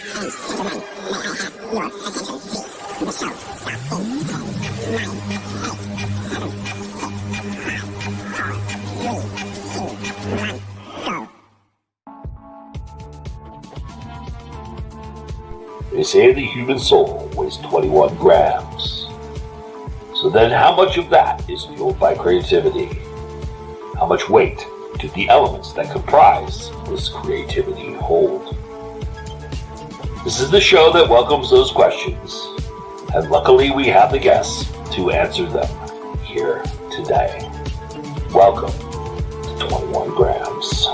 They say the human soul weighs 21 grams. So then how much of that is fueled by creativity? How much weight do the elements that comprise this creativity hold? This is the show that welcomes those questions, and luckily we have the guests to answer them here today. Welcome to 21 Grams.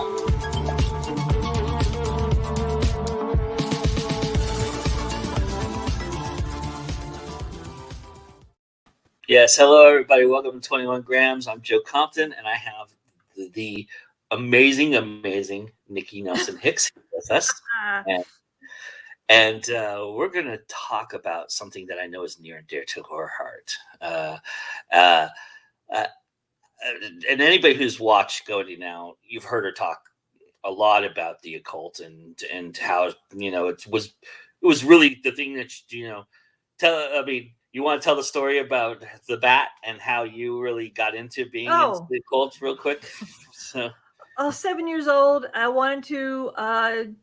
Yes, hello everybody. Welcome to 21 Grams. I'm Joe Compton, and I have the amazing Nikki Nelson Hicks with us. And we're going to talk about something that I know is near and dear to her heart. And anybody who's watched Cody now, you've heard her talk a lot about the occult and how, you know, it was really the thing that, you know, you want to tell the story about the bat and how you really got into being into the occult real quick? So, 7 years old, I wanted to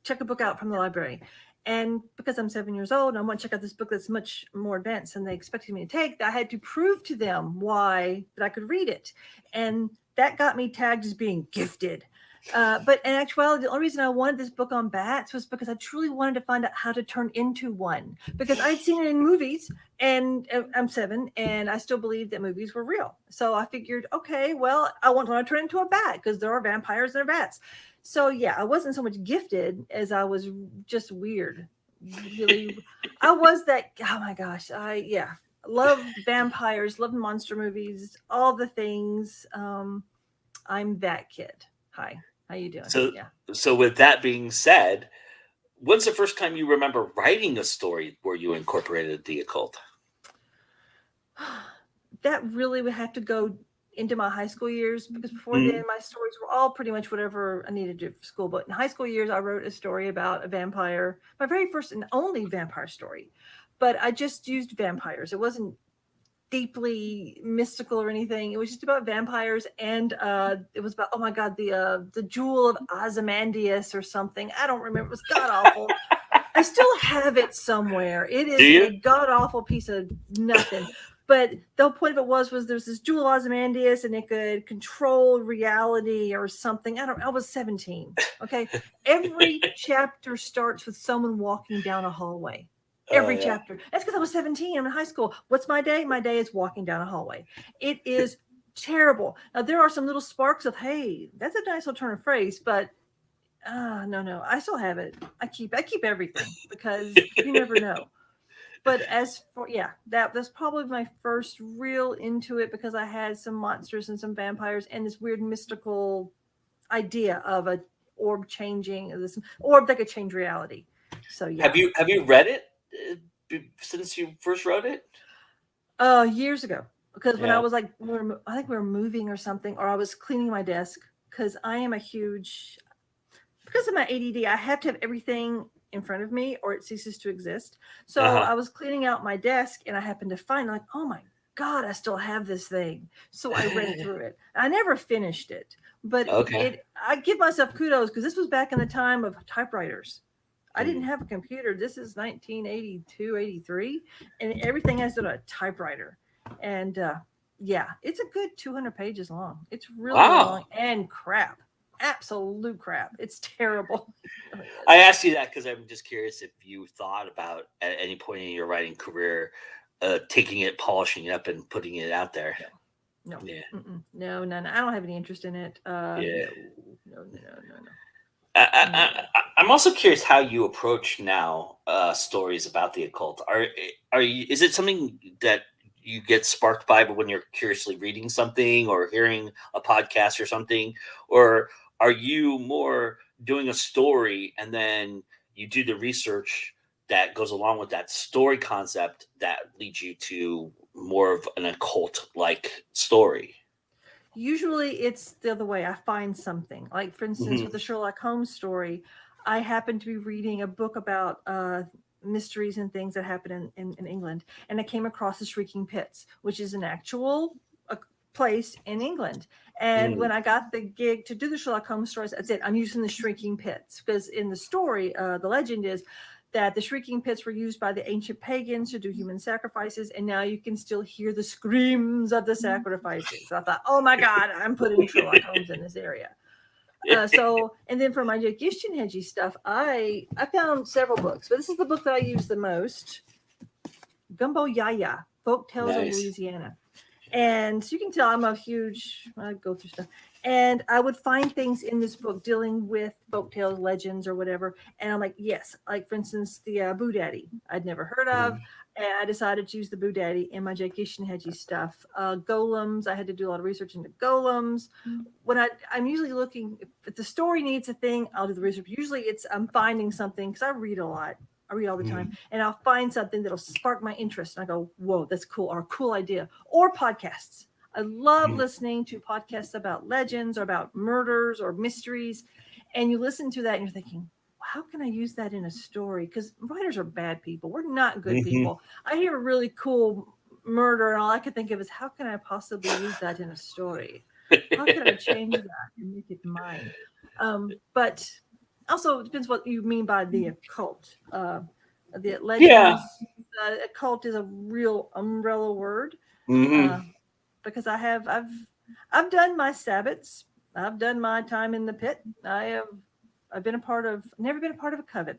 check a book out from the library. And because I'm 7 years old and I want to check out this book that's much more advanced than they expected me to take, I had to prove to them that I could read it. And that got me tagged as being gifted. But in actuality, the only reason I wanted this book on bats was because I truly wanted to find out how to turn into one. Because I'd seen it in movies, and I'm 7, and I still believed that movies were real. So I figured, okay, well, I want to turn into a bat because there are vampires and there are bats. So yeah, I wasn't so much gifted as I was just weird. Really, I was that. Oh my gosh, loved vampires, loved monster movies, all the things. I'm that kid. Hi. How you doing? So with that being said, when's the first time you remember writing a story where you incorporated the occult? That really would have to go into my high school years, because before then my stories were all pretty much whatever I needed to do for school. But in high school years, I wrote a story about a vampire, my very first and only vampire story. But I just used vampires. It wasn't deeply mystical or anything. It was just about vampires, and it was about, oh my god, the jewel of Ozymandias or something. I don't remember. It was god awful. I still have it somewhere. It is a god awful piece of nothing. But the whole point of it was there's this jewel of Ozymandias, and it could control reality or something. I was 17. Okay, every chapter starts with someone walking down a hallway. Every chapter. That's because I was 17. I'm in high school. What's my day? My day is walking down a hallway. It is terrible. Now, there are some little sparks of, hey, that's a nice little turn of phrase, but no. I still have it. I keep everything because you never know. But as for, that's probably my first real into it, because I had some monsters and some vampires and this weird mystical idea of a orb changing, this orb that could change reality. So yeah. Have you read it since you first wrote it? Years ago, because when I was like, I think we were moving or something, or I was cleaning my desk, because I am because of my ADD, I have to have everything in front of me or it ceases to exist. So I was cleaning out my desk, and I happened to find, like, oh my god, I still have this thing. So I read through it. I never finished it, but I give myself kudos, because this was back in the time of typewriters. I didn't have a computer. This is 1982, 83, and everything has on a typewriter. And it's a good 200 pages long. It's really long and crap. Absolute crap. It's terrible. I asked you that because I'm just curious if you thought about, at any point in your writing career, taking it, polishing it up, and putting it out there. No. No. I don't have any interest in it. No. I'm also curious how you approach now stories about the occult. Is it something that you get sparked by when you're curiously reading something or hearing a podcast or something, or are you more doing a story and then you do the research that goes along with that story concept that leads you to more of an occult-like story? Usually it's the other way. I find something, like, for instance, with the Sherlock Holmes story, I happened to be reading a book about mysteries and things that happen in England, and I came across the Shrieking Pits, which is an actual place in England. And when I got the gig to do the Sherlock Holmes stories, I said, I'm using the Shrieking Pits because in the story, the legend is that the Shrieking Pits were used by the ancient pagans to do human sacrifices, and now you can still hear the screams of the sacrifices. So I thought, oh my God, I'm putting Sherlock Holmes in this area. And then for my Jagishin Hedgie stuff, I found several books, but this is the book that I use the most. Gumbo Yaya, Folk Tales of Louisiana. And so you can tell I'm a huge, I go through stuff. And I would find things in this book dealing with folk tales, legends, or whatever. And I'm like, yes, like for instance, the Boo Daddy I'd never heard of. And I decided to use the Boo Daddy in my Jagishin Hedgie stuff. Golems, I had to do a lot of research into golems. When I'm usually looking, if the story needs a thing, I'll do the research. Usually I'm finding something because I read a lot. I read all the time, and I'll find something that'll spark my interest. And I go, whoa, that's cool, or a cool idea. Or podcasts. I love listening to podcasts about legends or about murders or mysteries. And you listen to that and you're thinking, how can I use that in a story? Because writers are bad people. We're not good people. I hear a really cool murder, and all I could think of is, how can I possibly use that in a story? How can I change that and make it mine? But also, it depends what you mean by the occult. The legends, occult is a real umbrella word because I've done my Sabbats. I've done my time in the pit. I've been never been a part of a coven.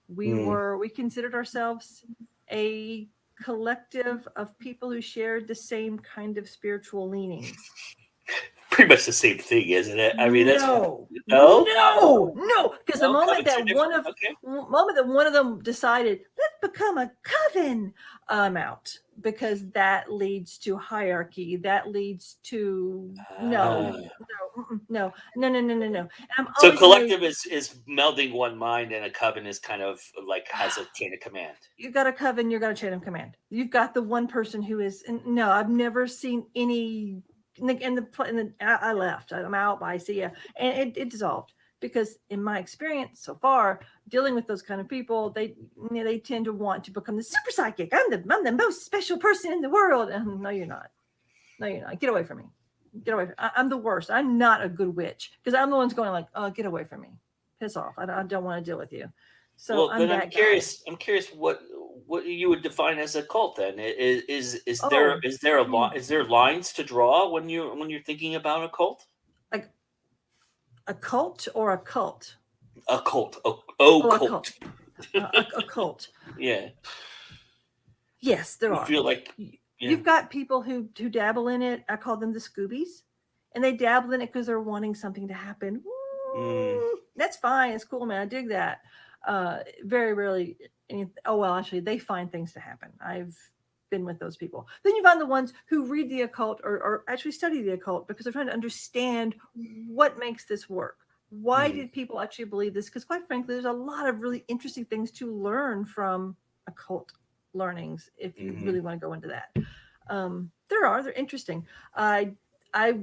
We considered ourselves a collective of people who shared the same kind of spiritual leanings. Pretty much the same thing, isn't it? I mean, that's no. Because the moment that one of them decided, let's become a coven, I'm out, because that leads to hierarchy. That leads to no. So collective is melding one mind, and a coven is kind of like has a chain of command. You got a coven, you got a chain of command. You've got the one person who is no. I've never seen any. I left. I'm out. I see you, and it dissolved because, in my experience so far, dealing with those kind of people, they tend to want to become the super psychic. I'm the most special person in the world. And no, you're not. No, you're not. Get away from me. Get away. I'm the worst. I'm not a good witch because I'm the one's going like, oh, get away from me. Piss off. I don't want to deal with you. So I'm curious. I'm curious what you would define as a cult. Then is there lines to draw when you're thinking about a cult? Like a cult or a cult? A cult. Cult. A cult. Yeah. Yes, there are. Feel like you've got people who dabble in it. I call them the Scoobies, and they dabble in it because they're wanting something to happen. That's fine. It's cool, man. I dig that. Very rarely. Actually, they find things to happen. I've been with those people. Then you find the ones who read the occult or actually study the occult because they're trying to understand what makes this work. Why did people actually believe this? Because quite frankly, there's a lot of really interesting things to learn from occult learnings if you really want to go into that. They're interesting. I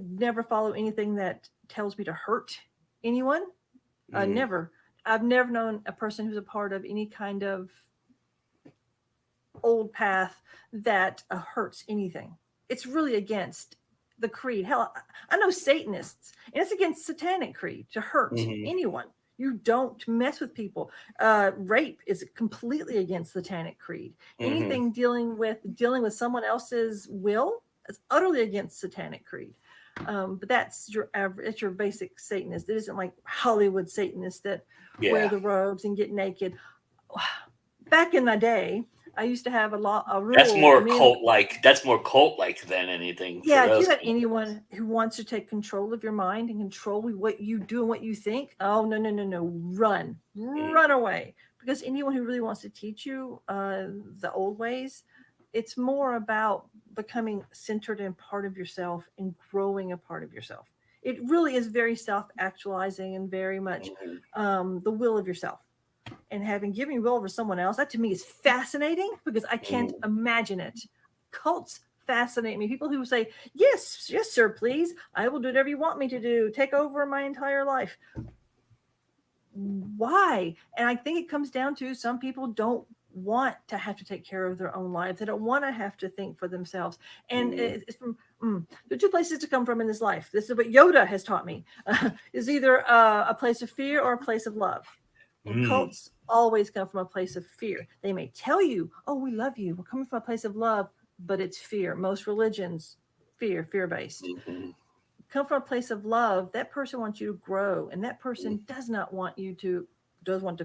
never follow anything that tells me to hurt anyone. Never. I've never known a person who's a part of any kind of old path that hurts anything. It's really against the creed. Hell, I know Satanists, and it's against satanic creed to hurt anyone. You don't mess with people. Rape is completely against satanic creed. Anything dealing with someone else's will is utterly against satanic creed. But that's your average. It's your basic Satanist. It isn't like Hollywood Satanists that wear the robes and get naked. Back in my day, I used to have a rule. That's more cult-like. That's more cult-like than anything. Yeah, if you got anyone who wants to take control of your mind and control what you do and what you think, oh no, run away. Because anyone who really wants to teach you the old ways, it's more about becoming centered in part of yourself and growing a part of yourself. It really is very self-actualizing and very much the will of yourself. And having given will over someone else, that to me is fascinating because I can't imagine it. Cults fascinate me. People who say, yes, sir, please. I will do whatever you want me to do. Take over my entire life. why? And I think it comes down to some people don't want to have to take care of their own lives. They don't want to have to think for themselves. And it's from there are two places to come from in this life. This is what Yoda has taught me: is either a place of fear or a place of love. And cults always come from a place of fear. They may tell you, "Oh, we love you. We're coming from a place of love," but it's fear. Most religions, fear-based. Come from a place of love. That person wants you to grow, and that person does not want you to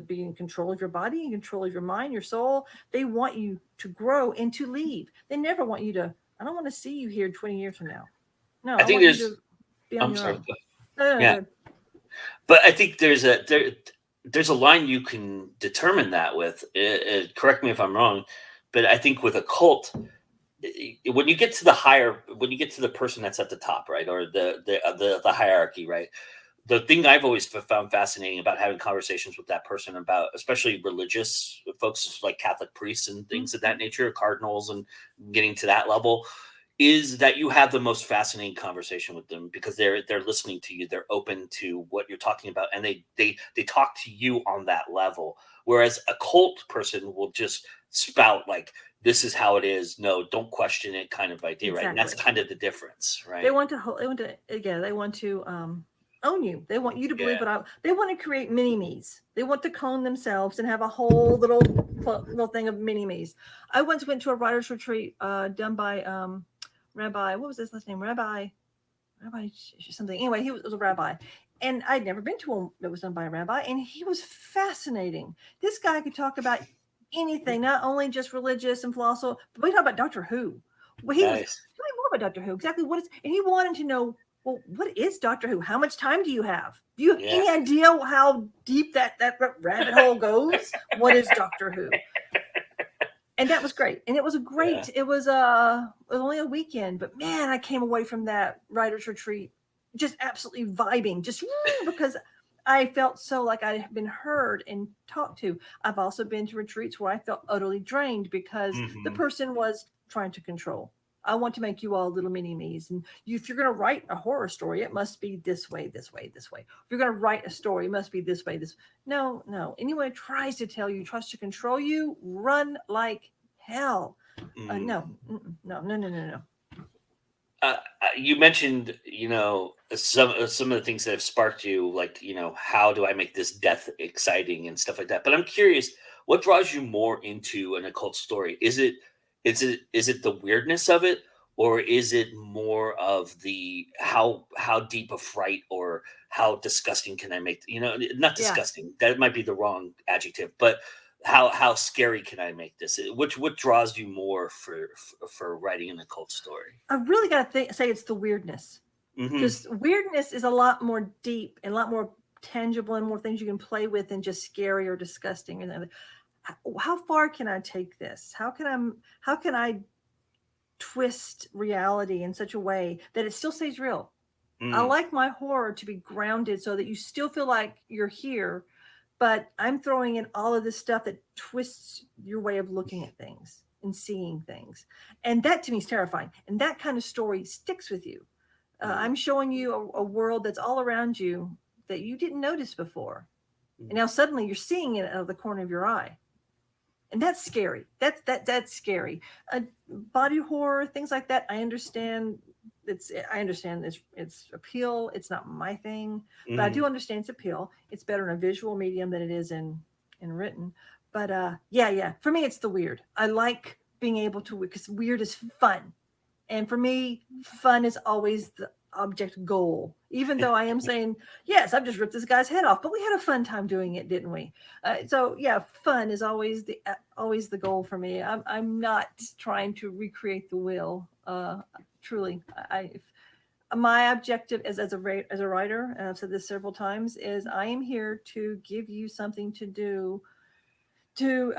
be in control of your body, in control of your mind, your soul. They want you to grow and to leave. They never want you to. I don't want to see you here 20 years from now. No, I think want there's. you to be on I'm your sorry. own. Yeah. Good. But I think there's a line you can determine that with. Correct me if I'm wrong, but I think with a cult, when you get to the person that's at the top, right, or the hierarchy, right. The thing I've always found fascinating about having conversations with that person about, especially religious folks like Catholic priests and things of that nature, cardinals, and getting to that level, is that you have the most fascinating conversation with them because they're listening to you, they're open to what you're talking about, and they talk to you on that level. Whereas a cult person will just spout like, "This is how it is. No, don't question it," kind of idea, right? And that's kind of the difference, right? They want to own you. They want you to believe they want to create mini me's. They want to clone themselves and have a whole little thing of mini me's. I once went to a writer's retreat done by Rabbi, what was his last name? Rabbi something. Anyway, he was a rabbi. And I'd never been to one that was done by a rabbi. And he was fascinating. This guy could talk about anything, not only just religious and philosophy, but we talk about Doctor Who. Well, he was telling me more about Doctor Who, exactly what it's, and he wanted to know, well, what is Doctor Who? How much time do you have? Do you have any idea how deep that rabbit hole goes? What is Doctor Who? And that was great. And it was it was only a weekend, but man, I came away from that writer's retreat just absolutely vibing, just because I felt so like I had been heard and talked to. I've also been to retreats where I felt utterly drained because the person was trying to control. I want to make you all little mini me's. And if you're going to write a horror story, it must be this way, this way, this way. If you're going to write a story, it must be this way, this. No. Anyone tries to tell you, tries to control you, run like hell. No. You mentioned, some of the things that have sparked you, like, how do I make this death exciting and stuff like that. But I'm curious, what draws you more into an occult story? Is it the weirdness of it, or is it more of the how deep a fright or how disgusting can I make? Not disgusting. That might be the wrong adjective, but how scary can I make this? What draws you more for writing an occult story? I really got to say it's the weirdness, because weirdness is a lot more deep and a lot more tangible and more things you can play with than just scary or disgusting. And how far can I take this? How can I twist reality in such a way that it still stays real? I like my horror to be grounded so that you still feel like you're here, but I'm throwing in all of this stuff that twists your way of looking at things and seeing things. And that to me is terrifying. And that kind of story sticks with you. I'm showing you a world that's all around you that you didn't notice before. And now suddenly you're seeing it out of the corner of your eye. And that's scary. That's scary. Body horror, things like that. I understand its appeal. It's not my thing, but I do understand its appeal. It's better in a visual medium than it is in written. But for me, it's the weird. I like being able to, because weird is fun. And for me, fun is always the object goal, even though I am saying, yes, I've just ripped this guy's head off, but we had a fun time doing it, didn't we? So fun is always the goal for me. I'm not trying to recreate the wheel. Truly, my objective as a writer, and I've said this several times, is I am here to give you something to do, to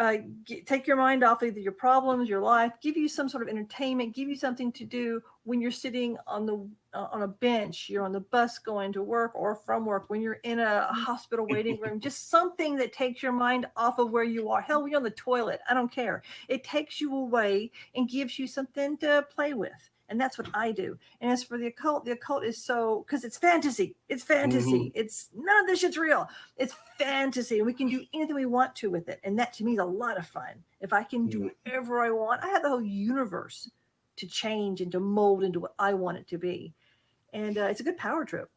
take your mind off either your problems, your life, give you some sort of entertainment, give you something to do when you're sitting on a bench, you're on the bus going to work or from work, when you're in a hospital waiting room, just something that takes your mind off of where you are. Hell, we're on the toilet. I don't care. It takes you away and gives you something to play with. And that's what I do. And as for the occult is so, because it's fantasy. It's fantasy. It's none of this shit's real. It's fantasy. And we can do anything we want to with it. And that to me is a lot of fun. If I can do whatever I want, I have the whole universe to change and to mold into what I want it to be. And it's a good power trip.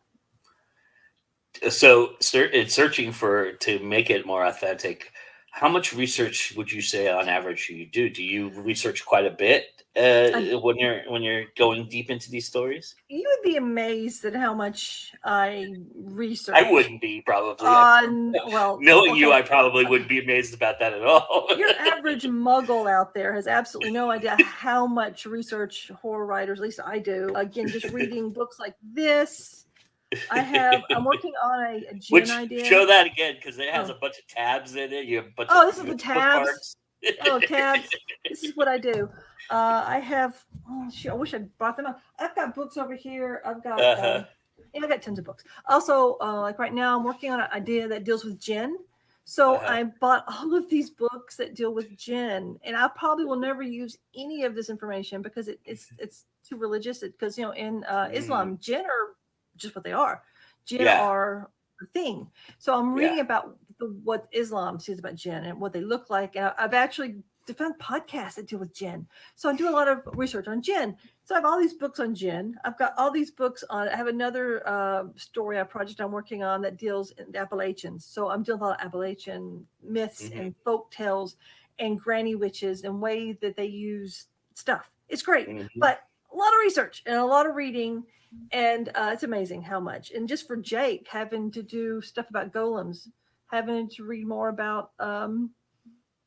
So in searching to make it more authentic, how much research would you say on average you do? Do you research quite a bit when you're going deep into these stories? You would be amazed at how much I research. I wouldn't be probably. Knowing you, I probably wouldn't be amazed about that at all. Your average muggle out there has absolutely no idea how much research horror writers, at least I do. Again, just reading books like this. I'm working on a gin idea. Show that again, because it has a bunch of tabs in it. You have a bunch this is the tabs. Tabs. This is what I do. I have. Oh shit! I wish I brought them up. I've got books over here. I've got. I've got tons of books. Also, like right now, I'm working on an idea that deals with gin. So I bought all of these books that deal with gin, and I probably will never use any of this information because it's too religious. Because in Islam, gin are just what they are. Jinn are a thing. So I'm reading about what Islam says about jinn and what they look like. And I've actually found podcasts that deal with jinn. So I do a lot of research on jinn. So I have all these books on jinn. I've got all these books on. I have another project I'm working on that deals in the Appalachians. So I'm doing a lot of Appalachian myths and folk tales and granny witches and ways that they use stuff. It's great, but a lot of research and a lot of reading. And it's amazing how much. And just for Jake, having to do stuff about golems, having to read more about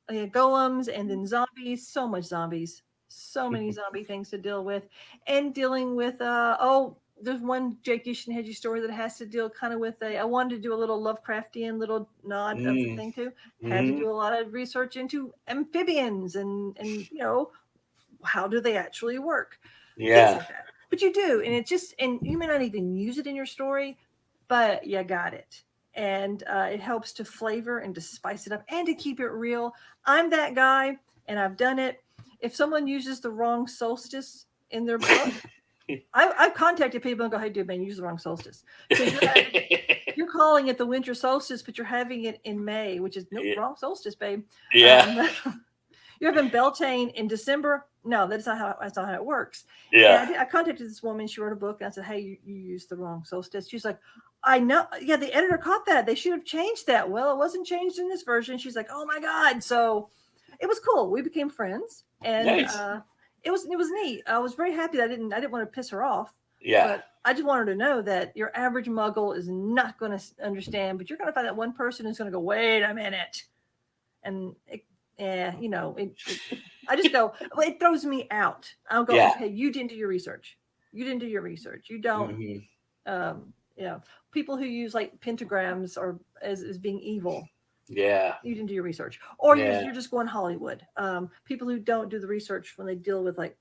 golems and then zombies, so much zombies, so many zombie things to deal with. And dealing with, there's one Jake Easton story that has to deal kind of with I wanted to do a little Lovecraftian little nod of the thing too. Had to do a lot of research into amphibians and how do they actually work? Yeah. Things like that. But you do, and you may not even use it in your story, but you got it. And it helps to flavor and to spice it up and to keep it real. I'm that guy, and I've done it. If someone uses the wrong solstice in their book, I've contacted people and go, hey, dude, man, you used the wrong solstice. So you're calling it the winter solstice, but you're having it in May, which is wrong solstice, babe. Yeah. You're having Beltane in December. No, that's not how it works. Yeah. And I contacted this woman. She wrote a book. And I said, hey, you used the wrong solstice. She's like, I know. Yeah, the editor caught that. They should have changed that. Well, it wasn't changed in this version. She's like, oh my God. So it was cool. We became friends. And it was neat. I was very happy that I didn't want to piss her off. Yeah. But I just wanted to know that your average muggle is not going to understand, but you're going to find that one person who's going to go, wait a minute. And I just go, well, it throws me out. I'll go, okay, you didn't do your research. You didn't do your research. You don't, people who use like pentagrams or as being evil. Yeah. You didn't do your research. Or you're just going Hollywood. People who don't do the research when they deal with like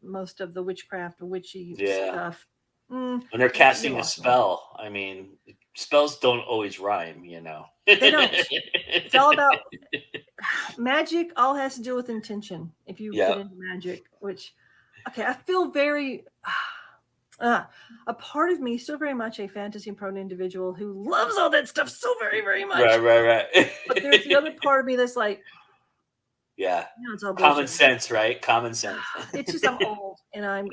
most of the witchcraft or witchy stuff. When they're casting a spell, I mean, spells don't always rhyme, They don't. It's all about magic. All has to do with intention. If you get into magic, which, I feel very. A part of me still very much a fantasy prone individual who loves all that stuff so very, very much. Right. But there's the other part of me that's like, it's all common sense, right? Common sense. It's just I'm old and I'm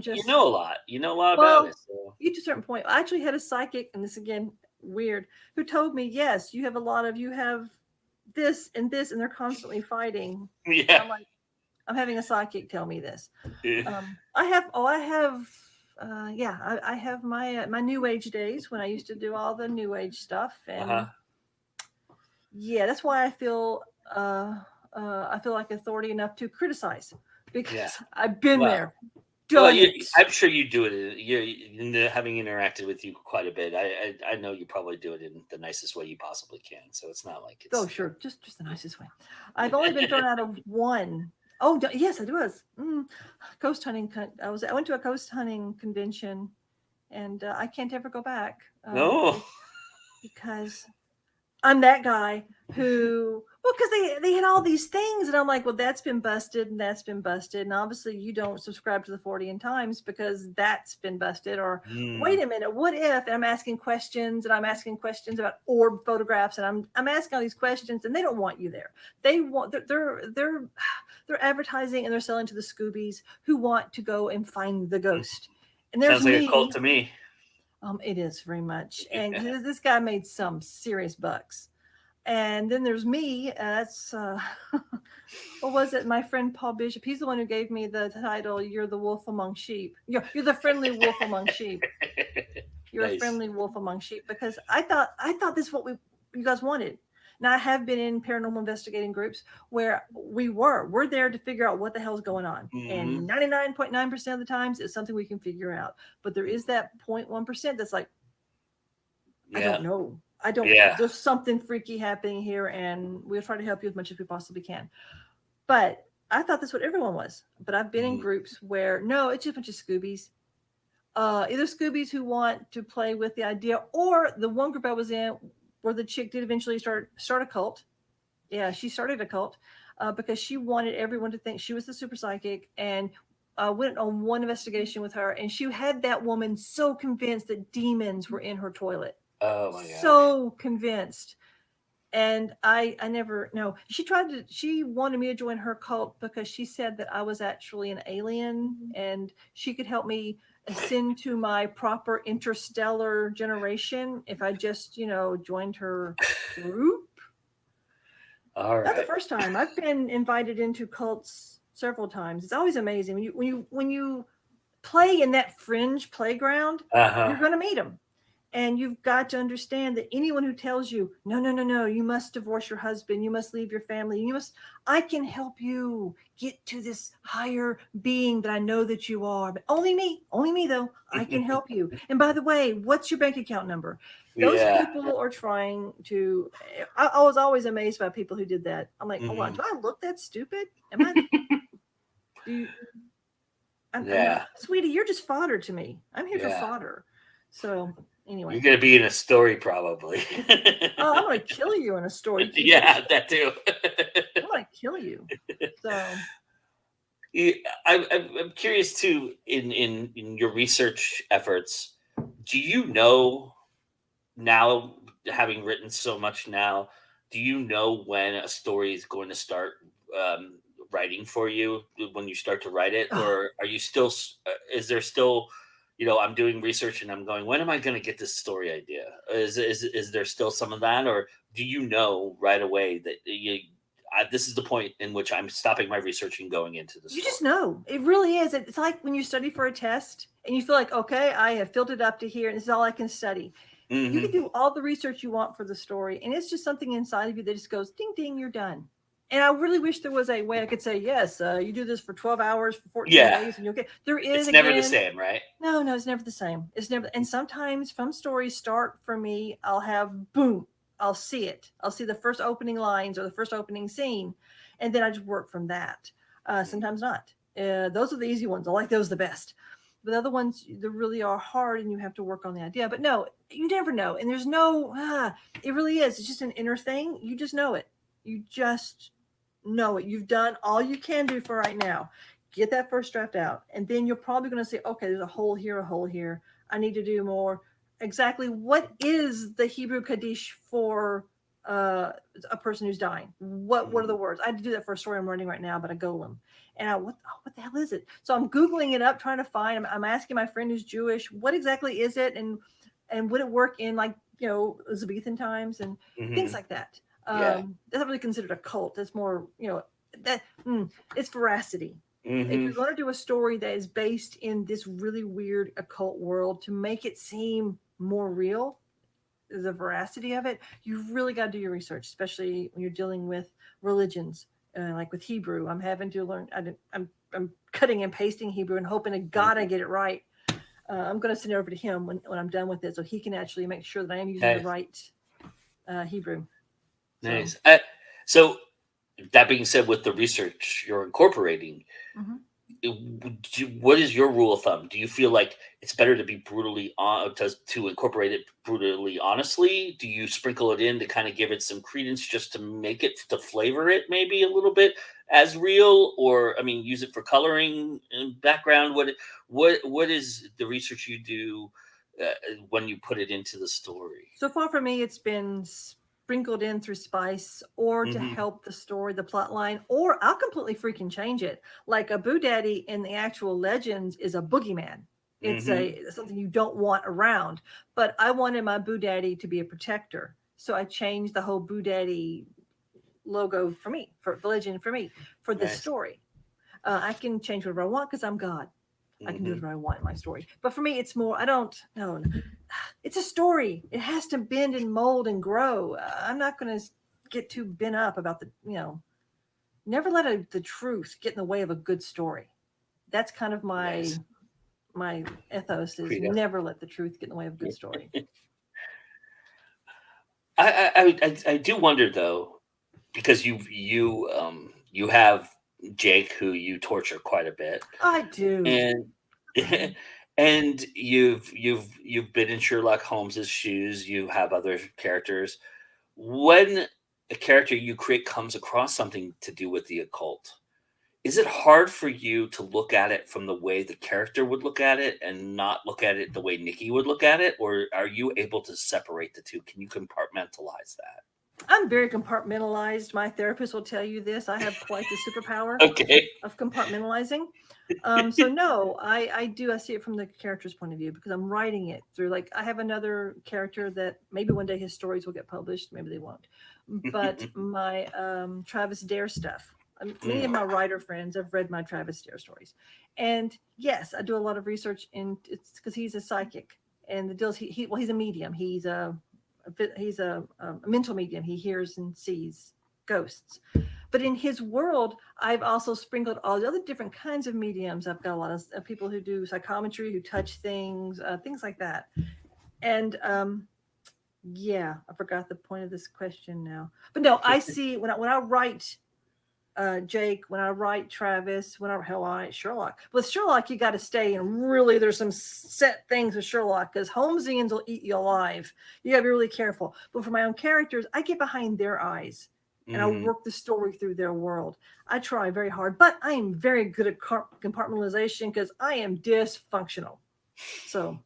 just. You know a lot. You know a lot about it. So. You to a certain point. I actually had a psychic, and this again weird, who told me, yes, you have this, and they're constantly fighting. Yeah. I'm like, I'm having a psychic tell me this. Yeah. I have my new age days when I used to do all the new age stuff, and that's why I feel like authority enough to criticize, because I've been there. I'm sure you do it. You're having interacted with you quite a bit. I know you probably do it in the nicest way you possibly can. So it's not like it's. Oh, sure, just the nicest way. I've only been thrown out of one. Oh, yes, it was ghost hunting. I went to a ghost hunting convention, and I can't ever go back. No, because I'm that guy who. Well, because they had all these things, and I'm like, well, that's been busted, and that's been busted, and obviously you don't subscribe to the 40 Times because that's been busted. Or wait a minute, what if? And I'm asking questions, about orb photographs, and I'm asking all these questions, and they don't want you there. They want they're advertising and they're selling to the Scoobies who want to go and find the ghost. And there's sounds like a cult to me. It is very much, and this guy made some serious bucks. And then there's me. That's what was it? My friend Paul Bishop. He's the one who gave me the title. You're the wolf among sheep. You're the friendly wolf among sheep. You're a friendly wolf among sheep, because I thought this is what you guys wanted. Now, I have been in paranormal investigating groups where we're there to figure out what the hell's going on. And 99.9% of the times it's something we can figure out. But there is that 0.1% that's like, I don't know. There's something freaky happening here, and we'll try to help you as much as we possibly can. But I thought that's what everyone was. But I've been in groups where, no, it's just a bunch of Scoobies. Either Scoobies who want to play with the idea, or the one group I was in where the chick did eventually start a cult. Yeah, she started a cult because she wanted everyone to think she was the super psychic, and went on one investigation with her, and she had that woman so convinced that demons were in her toilet. Oh my God. So convinced. And I never, no, she wanted me to join her cult because she said that I was actually an alien and she could help me ascend to my proper interstellar generation if I just, joined her group. All right. Not the first time. I've been invited into cults several times. It's always amazing when you play in that fringe playground. You're going to meet them. And you've got to understand that anyone who tells you, no, you must divorce your husband, you must leave your family, I can help you get to this higher being that I know that you are. But only me though, I can help you. And by the way, what's your bank account number? Those people are trying to, I was always amazed by people who did that. I'm like, oh, do I look that stupid? Am I? Sweetie, you're just fodder to me. I'm here for fodder. So anyway, you're gonna be in a story probably. Oh, I'm gonna kill you in a story. Yeah, that too. I'm gonna kill you. So I'm curious too. In your research efforts, do you know now, having written so much now, do you know when a story is going to start writing for you, when you start to write it, or are you still? Is there still? I'm doing research and I'm going, when am I going to get this story idea? Is there still some of that, or do you know right away that this is the point in which I'm stopping my research and going into this? You just know. It really is. It's like when you study for a test and you feel like, okay, I have filled it up to here and this is all I can study. You can do all the research you want for the story, and it's just something inside of you that just goes, ding, ding, you're done. And I really wish there was a way I could say, yes, you do this for 12 hours, for 14 days, and you'll get. There is. It's never the same, right? No, it's never the same. It's never. And sometimes from stories start for me, I'll have boom. I'll see it. I'll see the first opening lines or the first opening scene, and then I just work from that. Sometimes not. Those are the easy ones. I like those the best. But the other ones, they really are hard, and you have to work on the idea. But no, you never know. And there's no. It really is. It's just an inner thing. You just know it. You just know it. You've done all you can do for right now. Get that first draft out, and then you're probably going to say, okay, there's a hole here. I need to do more. Exactly what is the Hebrew Kaddish for a person who's dying? What are the words? I had to do that for a story I'm running right now about a golem. And what the hell is it? So I'm Googling it up, trying to find. I'm asking my friend who's Jewish, what exactly is it, and would it work in Elizabethan times and things like that. That's not really considered a cult. That's more, it's veracity. If you're going to do a story that is based in this really weird occult world, to make it seem more real, the veracity of it, you've really got to do your research, especially when you're dealing with religions. Like with Hebrew, I'm having to learn. I'm cutting and pasting Hebrew and hoping to God I get it right. I'm going to send it over to him when I'm done with it, so he can actually make sure that I am using the right Hebrew. Nice. So that being said, with the research you're incorporating, what is your rule of thumb? Do you feel like it's better to be brutally to incorporate it brutally honestly? Do you sprinkle it in to kind of give it some credence, just to make it, to flavor it maybe a little bit as real, or I mean, use it for coloring and background? What is the research you do when you put it into the story? So far for me, it's been sprinkled in through spice, or to Hmm. help the story, the plot line, or I'll completely freaking change it. Like a Boo Daddy in the actual legends is a boogeyman. It's Hmm. something you don't want around. But I wanted my Boo Daddy to be a protector. So I changed the whole Boo Daddy logo for me, for the legend for me, for this Nice. story. I can change whatever I want because I'm God. I can do Hmm. whatever I want in my story. But for me, it's more, I don't know. It's a story. It has to bend and mold and grow. I'm not going to get too bent up about never let the truth get in the way of a good story. That's kind of Nice. my ethos, is Credo. never let the truth get in the way of a good story. I do wonder though, because you have Jake, who you torture quite a bit, I do. and and you've been in Sherlock Holmes's shoes. You have other characters. When a character you create comes across something to do with the occult, is it hard for you to look at it from the way the character would look at it and not look at it the way Nikki would look at it? Or are you able to separate the two? Can you compartmentalize that? I'm very compartmentalized. My therapist will tell you this. I have quite the superpower Okay. of compartmentalizing. So no, I do. I see it from the character's point of view because I'm writing it through. Like I have another character that maybe one day his stories will get published. Maybe they won't. But my Travis Dare stuff. Many of Mm, my writer friends have read my Travis Dare stories, and yes, I do a lot of research. And it's because he's a psychic, and the deals well, he's a medium. He's a mental medium. He hears and sees ghosts. But in his world, I've also sprinkled all the other different kinds of mediums. I've got a lot of people who do psychometry, who touch things, things like that. And yeah, I forgot the point of this question now. But no, I see when I write Jake, when I write Travis, when I write Sherlock. With Sherlock, you got to stay and really, there's some set things with Sherlock because Holmesians will eat you alive. You got to be really careful. But for my own characters, I get behind their eyes and I mhm. work the story through their world. I try very hard, but I am very good at compartmentalization because I am dysfunctional. So,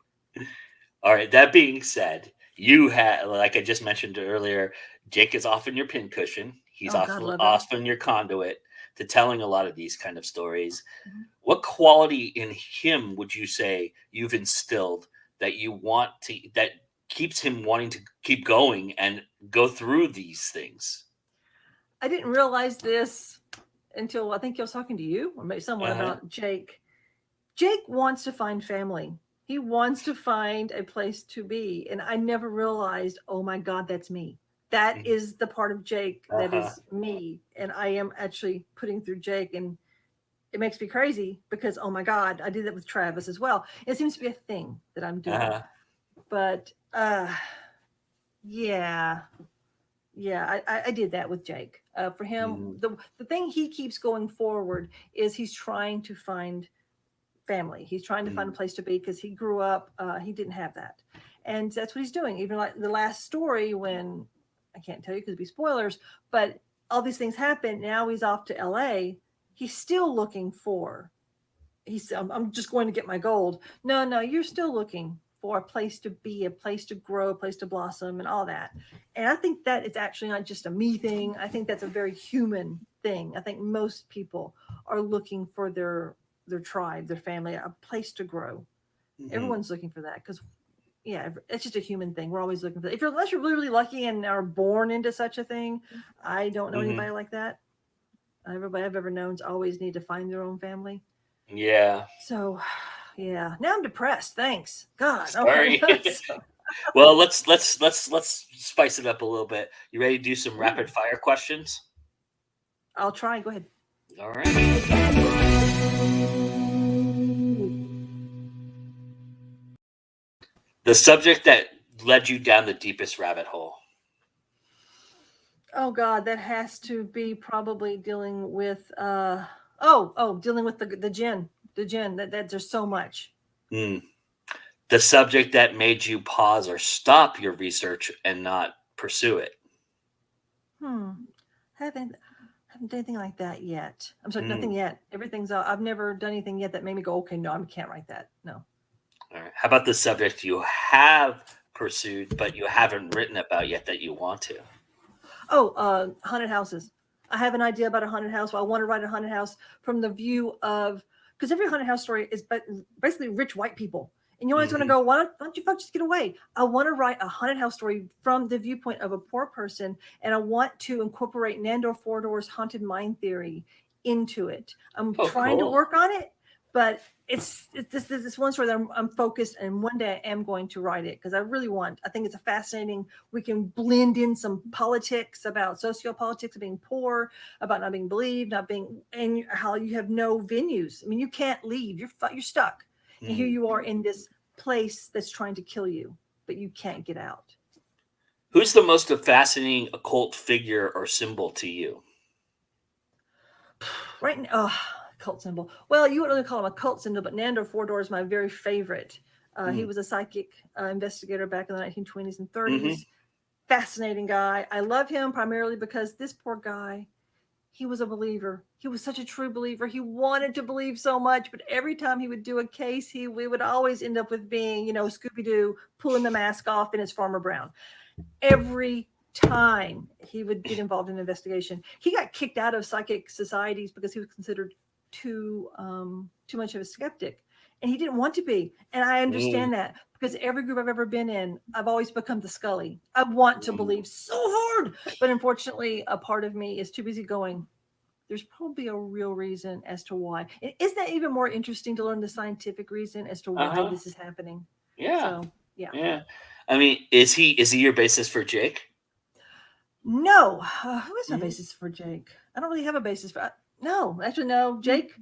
All right. That being said, you had, like I just mentioned earlier, Jake is often your pincushion. He's oh God, often love it. often your conduit to telling a lot of these kind of stories. Mhm. What quality in him would you say you've instilled that you want to, that keeps him wanting to keep going and go through these things? I didn't realize this until I think I was talking to you or maybe someone Uh-huh. about Jake. Jake wants to find family. He wants to find a place to be. And I never realized, oh my God, that's me. That Mhm. is the part of Jake that Uh-huh. is me. And I am actually putting through Jake. And it makes me crazy because, oh my God, I did that with Travis as well. It seems to be a thing that I'm doing. Uh-huh. But yeah, yeah, I did that with Jake. For him, Mhm. the thing he keeps going forward is he's trying to find family. He's trying to find a Mhm. place to be because he grew up, he didn't have that. And that's what he's doing. Even like the last story, when I can't tell you because it'd be spoilers, but all these things happen. Now he's off to LA. He's still looking for, I'm just going to get my gold. No, no, you're still looking for a place to be, a place to grow, a place to blossom, and all that. And I think that it's actually not just a me thing. I think that's a very human thing. I think most people are looking for their tribe, their family, a place to grow. Mhm. Everyone's looking for that because yeah, it's just a human thing. We're always looking for that. If you're unless you're really, really lucky and are born into such a thing, I don't know Mhm. anybody like that. Everybody I've ever known's always need to find their own family. Yeah. So yeah, now I'm depressed. Thanks. God. Okay. Sorry. So, Well, let's spice it up a little bit. You ready to do some ooh, rapid fire questions? I'll try. Go ahead. All right. The subject that led you down the deepest rabbit hole. Oh God, that has to be probably dealing with Dealing with the jinn, that there's so much. Mm. The subject that made you pause or stop your research and not pursue it. Haven't done anything like that yet. I'm sorry, nothing Mm. yet. Everything's I've never done anything yet that made me go, okay, no, I can't write that. No. All right. How about the subject you have pursued but you haven't written about yet that you want to? Haunted houses. I have an idea about a haunted house. Well, I want to write a haunted house from the view of, because every haunted house story is basically rich white people. And you always want to go, why don't you folks just get away? I want to write a haunted house story from the viewpoint of a poor person. And I want to incorporate Nandor Fordor's haunted mind theory into it. I'm trying to work on it, but it's this one story that I'm focused, and one day I am going to write it because I think it's a fascinating, we can blend in some politics about sociopolitics of being poor, about not being believed, and how you have no venues. I mean, you can't leave. You're stuck. And here you are in this place that's trying to kill you, but you can't get out. Who's the most fascinating occult figure or symbol to you? Right now, cult symbol. Well, you wouldn't really call him a cult symbol, but Nandor Fordor is my very favorite. He was a psychic investigator back in the 1920s and 30s. Fascinating guy. I love him primarily because this poor guy, he was a believer. He was such a true believer. He wanted to believe so much, but every time he would do a case, we would always end up with being, Scooby-Doo pulling the mask off in his Farmer Brown. Every time he would get involved in an investigation, he got kicked out of psychic societies because he was considered too much of a skeptic, and he didn't want to be. And I understand that, because every group I've ever been in, I've always become the Scully. I want to believe so hard, but unfortunately, a part of me is too busy going, there's probably a real reason as to why. And isn't that even more interesting to learn the scientific reason as to why this is happening? Yeah. So, yeah. Yeah. I mean, is he your basis for Jake? No. Who is my basis for Jake? I don't really have a basis for. No, actually, no. Jake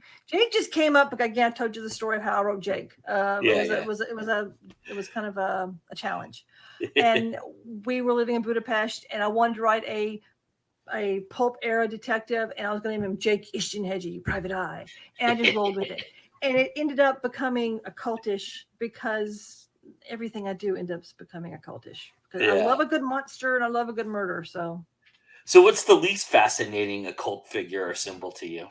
just came up because, again, I told you the story of how I wrote Jake. It was kind of a challenge, and we were living in Budapest, and I wanted to write a pulp era detective, and I was going to name him Jake Ishtinheji, Private Eye, and I just rolled with it, and it ended up becoming occultish because everything I do ends up becoming occultish. Because I love a good monster and I love a good murder. So what's the least fascinating occult figure or symbol to you?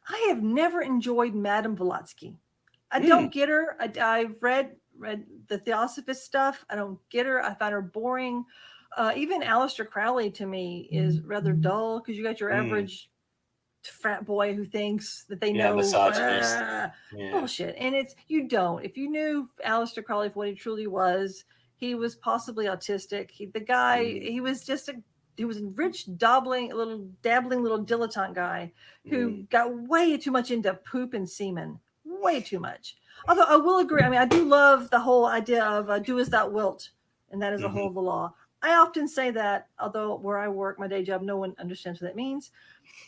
I have never enjoyed Madame Blavatsky. I don't get her. I've read the Theosophist stuff. I don't get her. I find her boring. Even Aleister Crowley to me is rather dull, because you got your average frat boy who thinks that they know bullshit. And you don't. If you knew Aleister Crowley for what he truly was, he was possibly autistic. He was just he was a rich, dabbling little dilettante guy who got way too much into poop and semen. Way too much. Although I will agree, I mean, I do love the whole idea of do as thou wilt, and that is the whole of the law. I often say that, although where I work, my day job, no one understands what that means.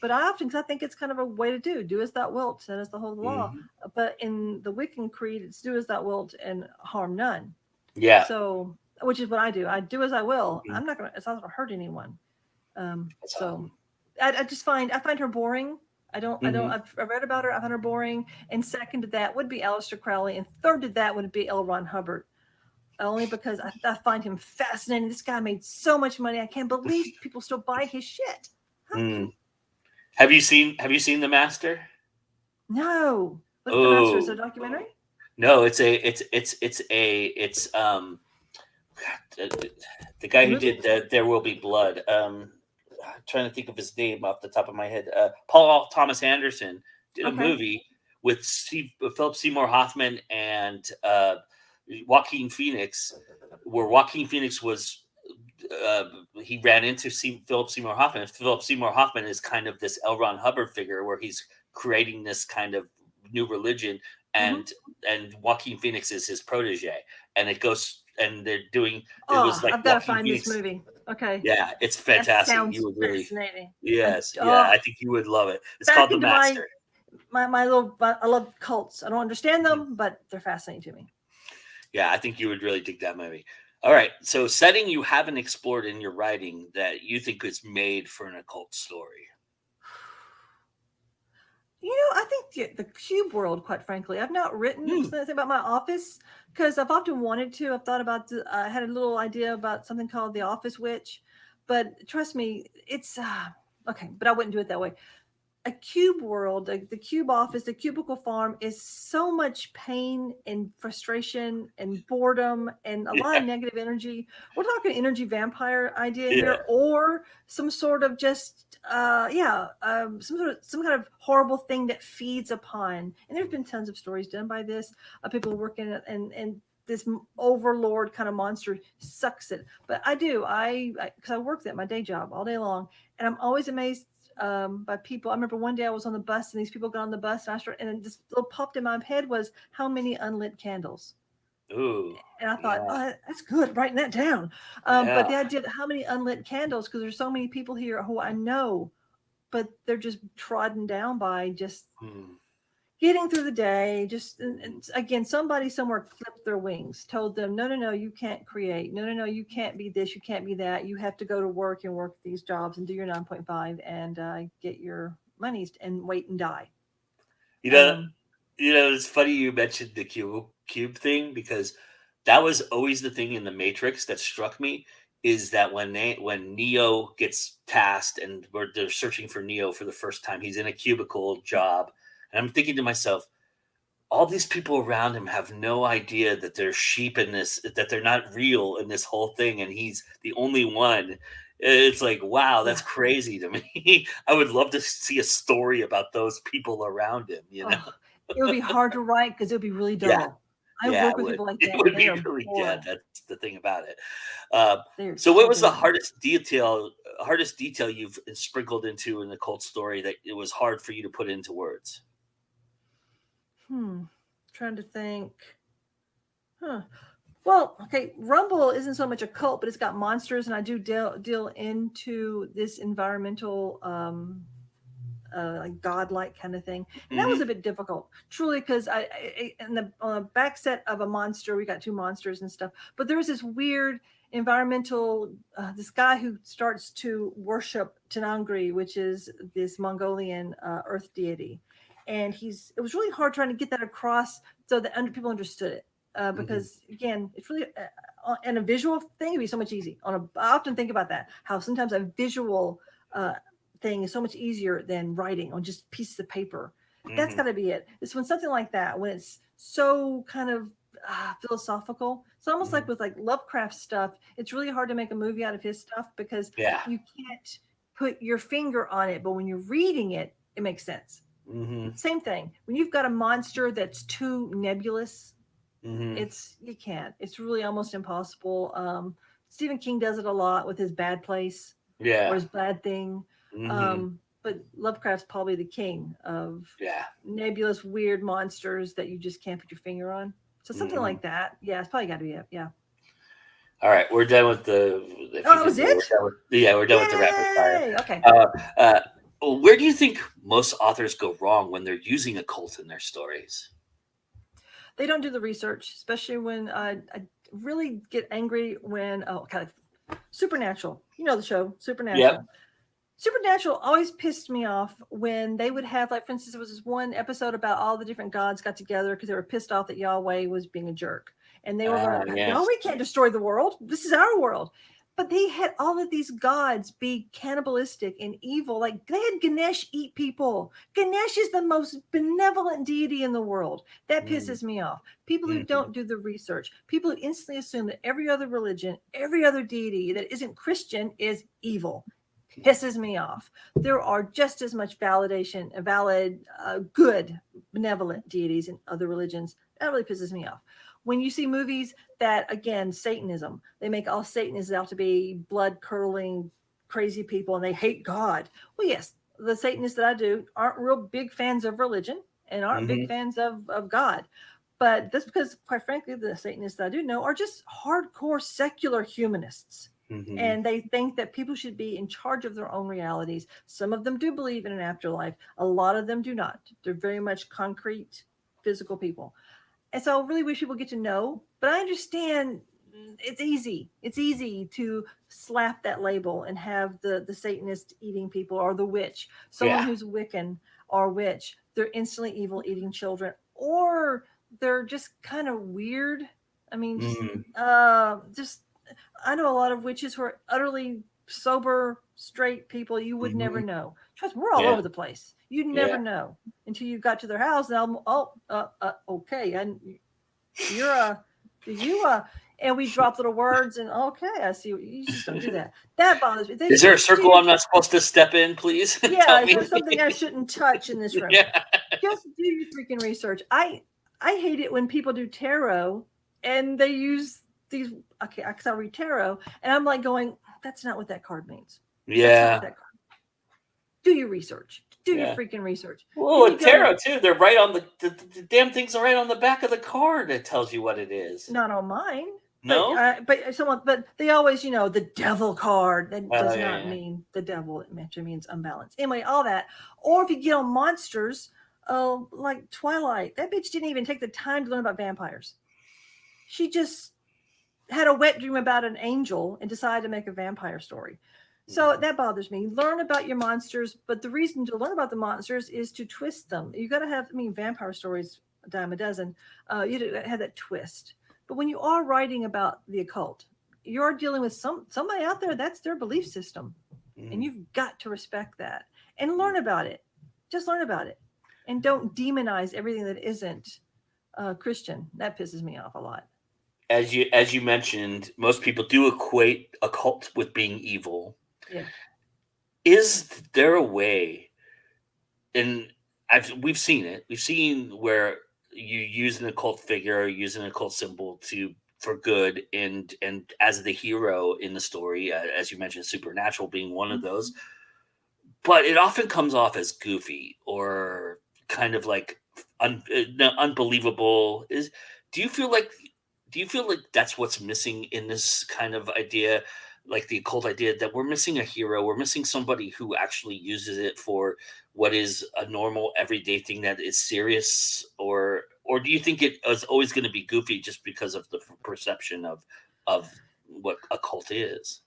But because I think it's kind of a way to do as thou wilt, that is the whole of the law. But in the Wiccan creed, it's do as thou wilt and harm none. Yeah. So, which is what I do. I do as I will. It's not going to hurt anyone. I find her boring. I've read about her. I find her boring. And second to that would be Aleister Crowley. And third to that would be L. Ron Hubbard. Only because I find him fascinating. This guy made so much money. I can't believe people still buy his shit. Have you seen The Master? No. What's The Master? Is it a documentary? No, it's the guy who did There Will Be Blood. I'm trying to think of his name off the top of my head. Paul Thomas Anderson did a movie with Philip Seymour Hoffman and Joaquin Phoenix, where Joaquin Phoenix was he ran into Philip Seymour Hoffman. Philip Seymour Hoffman is kind of this L. Ron Hubbard figure, where he's creating this kind of new religion, and Joaquin Phoenix is his protege, and it goes. And they're doing. It was like I've got to find this movie. Okay. Yeah, it's fantastic. That You would really fascinating. Yes. I think you would love it. It's called The Master. I love cults. I don't understand them, but they're fascinating to me. Yeah, I think you would really dig that movie. All right. So, setting you haven't explored in your writing that you think is made for an occult story. I think the cube world, quite frankly, I've not written Hmm. something about my office because I've often wanted to. I've thought about, I had a little idea about something called the Office Witch, but trust me, it's okay, but I wouldn't do it that way. A cube world, the cube office, the cubicle farm is so much pain and frustration and boredom and a lot Yeah. of negative energy. We're talking energy vampire idea Yeah. here, or some sort of just some kind of horrible thing that feeds upon. And there's been tons of stories done by this, people working and this overlord kind of monster sucks it. But I because I work at my day job all day long, and I'm always amazed by people. I remember one day I was on the bus and these people got on the bus and and this little popped in my head was how many unlit candles. Ooh. And I thought, Yeah. oh, that's good, writing that down. But Yeah. the idea of how many unlit candles, because there's so many people here who I know, but they're just trodden down by just Hmm. getting through the day. Just Hmm. again, somebody somewhere clipped their wings, told them, no, no, no, you can't create. No, no, no, you can't be this, you can't be that. You have to go to work and work these jobs and do your 9.5 and get your monies and wait and die. You know, Um, it's funny you mentioned the cube thing because that was always the thing in the Matrix that struck me is that when Neo gets tasked and they're searching for Neo for the first time, he's in a cubicle job, and I'm thinking to myself, all these people around him have no idea that they're sheep in this, that they're not real in this whole thing, and he's the only one. It's like, wow, that's yeah. crazy to me. I would love to see a story about those people around him, you know? Oh, it would be hard to write because it would be really Yeah, dull. I yeah, work it with would. people like It that, and would they be are really, yeah, boring. that's the thing about it. Um, They're so what so was the boring. hardest detail you've sprinkled into in the cult story that it was hard for you to put into words? Trying to think. Huh. Well, okay, Rumble isn't so much a cult, but it's got monsters, and I do deal into this environmental like godlike kind of thing, and that was Mhm, a bit difficult, truly, because in the on the back set of a monster, we got two monsters and stuff, but there was this weird environmental this guy who starts to worship Tenangri, which is this Mongolian earth deity, and it was really hard trying to get that across so that people understood it. mhm. Because again, it's really and a visual thing would be so much easy. I often think about that. How sometimes a visual uh, thing is so much easier than writing on just pieces of paper. That's Mhm. got to be it. It's when something like that, when it's so kind of philosophical. It's almost like Mhm. with like Lovecraft stuff. It's really hard to make a movie out of his stuff because Yeah. you can't put your finger on it, but when you're reading it, it makes sense. Mhm. Same thing. When you've got a monster that's too nebulous, Mhm. you can't. It's really almost impossible. Stephen King does it a lot with his Bad Place or Yeah. his Bad Thing. Mhm. But Lovecraft's probably the king of Yeah. nebulous, weird monsters that you just can't put your finger on. So something Mhm. like that. Yeah, it's probably got to be it. Yeah. All right, we're done with the. If Oh, you that didn't was know, we're it? done with. Yeah, we're done with the rapid fire. Yay! Okay. Uh, uh, where do you think most authors go wrong when they're using a cult in their stories? They don't do the research, especially when I really get angry when, oh, kind of Supernatural. You know the show, Yep. Supernatural. Supernatural always pissed me off when they would have, like, for instance, there was this one episode about all the different gods got together because they were pissed off that Yahweh was being a jerk. And they were going, Yeah. Yahweh can't destroy the world. This is our world. But they had all of these gods be cannibalistic and evil. Like they had Ganesh eat people. Ganesh is the most benevolent deity in the world. That Mm-hmm. pisses me off. People who Mm-hmm. don't do the research, people who instantly assume that every other religion, every other deity that isn't Christian is evil, pisses me off. There are just as much valid, good, benevolent deities in other religions. That really pisses me off. When you see movies that, again, Satanism, they make all Satanists out to be blood curdling, crazy people and they hate God. Well, yes, the Satanists that I do aren't real big fans of religion and aren't big Mm-hmm. fans of God. But that's because, quite frankly, the Satanists that I do know are just hardcore secular humanists, Mm-hmm. and they think that people should be in charge of their own realities. Some of them do believe in an afterlife. A lot of them do not. They're very much concrete, physical people. And so I really wish people get to know, but I understand it's easy. It's easy to slap that label and have the Satanist eating people or the witch, someone Yeah. who's Wiccan or witch. they're instantly evil, eating children, or they're just kind of weird. I mean, just I know a lot of witches who are utterly sober, straight people you would never know. Trust me, we're all over the place. You'd never know until you got to their house. And okay, and and we drop little words and okay, I see. You just don't do that. That bothers me. Is there a circle I'm not supposed to step in, please? Yeah, is there something I shouldn't touch in this room? Just do your freaking research. I hate it when people do tarot and they use these. Okay, because I read tarot and I'm like going, that's not what that card means. Yeah. Do your research. Do your freaking research. Well, with tarot too, they're right on the damn things are right on the back of the card that tells you what it is. Not on mine. No, but they always, the devil card. That does not mean the devil. It actually means unbalanced. Anyway, all that. Or if you get on monsters, like Twilight, that bitch didn't even take the time to learn about vampires. She just had a wet dream about an angel and decided to make a vampire story. So that bothers me. Learn about your monsters, but the reason to learn about the monsters is to twist them. You got to have, vampire stories, a dime a dozen. You have that twist. But when you are writing about the occult, you're dealing with somebody out there, that's their belief system. And you've got to respect that and learn about it. Just learn about it. And don't demonize everything that isn't Christian. That pisses me off a lot. As you mentioned, most people do equate occult with being evil. Yeah. Is there a way, and we've seen it. We've seen where you use an occult figure, use an occult symbol for good, and as the hero in the story, as you mentioned, supernatural being one of those. But it often comes off as goofy or kind of like unbelievable. Do you feel like that's what's missing in this kind of idea? Like the occult idea that we're missing a hero, we're missing somebody who actually uses it for what is a normal everyday thing that is serious, or do you think it is always going to be goofy just because of the perception of what occult is?